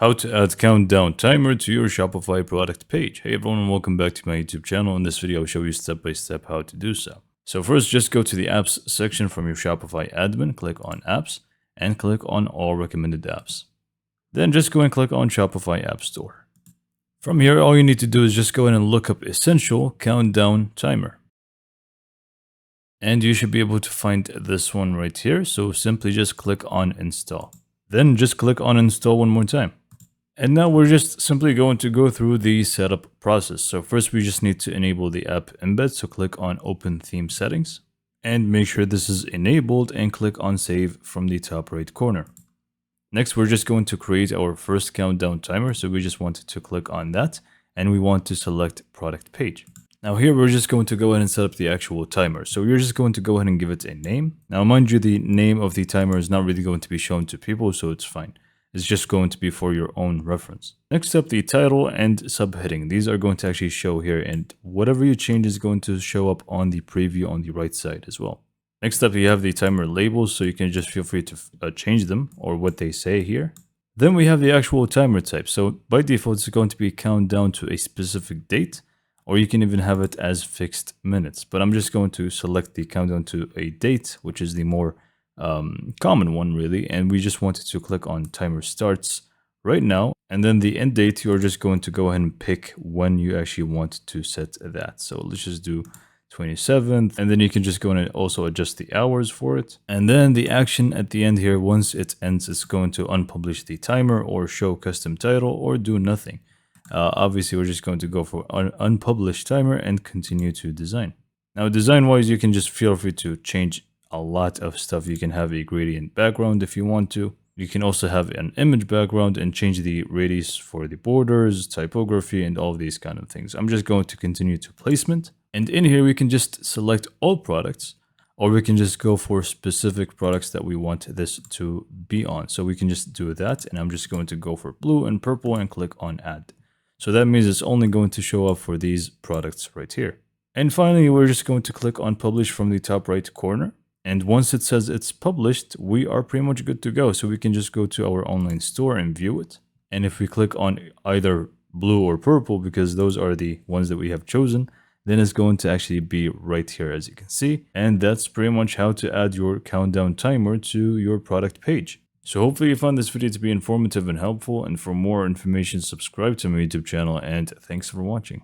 How to add countdown timer to your Shopify product page. Hey everyone, and welcome back to my YouTube channel. In this video, I'll show you step by step how to do so. So first, just go to the apps section from your Shopify admin, click on apps, and click on all recommended apps. Then just go and click on Shopify App Store. From here, all you need to do is just go in and look up Essential Countdown Timer. And you should be able to find this one right here. So simply just click on install. Then just click on install one more time. And now we're just simply going to go through the setup process. So first we just need to enable the app embed. So click on open theme settings and make sure this is enabled and click on save from the top right corner. Next, we're just going to create our first countdown timer. So we just wanted to click on that and we want to select product page. Now here, we're just going to go ahead and set up the actual timer. So we're just going to go ahead and give it a name. Now, mind you, the name of the timer is not really going to be shown to people, so it's fine. It's just going to be for your own reference. Next up, the title and subheading. These are going to actually show here, and whatever you change is going to show up on the preview on the right side as well. Next up, you have the timer labels, so you can just feel free to change them or what they say here. Then we have the actual timer type. So by default, it's going to be countdown to a specific date, or you can even have it as fixed minutes. But I'm just going to select the countdown to a date, which is the more common one really, and we just wanted to click on timer starts right now, and then the end date, you're just going to go ahead and pick when you actually want to set that. So let's just do 27th, and then you can just go in and also adjust the hours for it. And then the action at the end here, once it ends, it's going to unpublish the timer or show custom title or do nothing. Obviously we're just going to go for unpublished timer and continue to design. Now design wise, you can just feel free to change a lot of stuff. You can have a gradient background if you want to. You can also have an image background and change the radius for the borders, typography, and all of these kind of things. I'm just going to continue to placement. And in here, we can just select all products, or we can just go for specific products that we want this to be on. So we can just do that. And I'm just going to go for blue and purple and click on add. So that means it's only going to show up for these products right here. And finally, we're just going to click on publish from the top right corner. And once it says it's published, we are pretty much good to go. So we can just go to our online store and view it. And if we click on either blue or purple, because those are the ones that we have chosen, then it's going to actually be right here, as you can see. And that's pretty much how to add your countdown timer to your product page. So hopefully you found this video to be informative and helpful. And for more information, subscribe to my YouTube channel. And thanks for watching.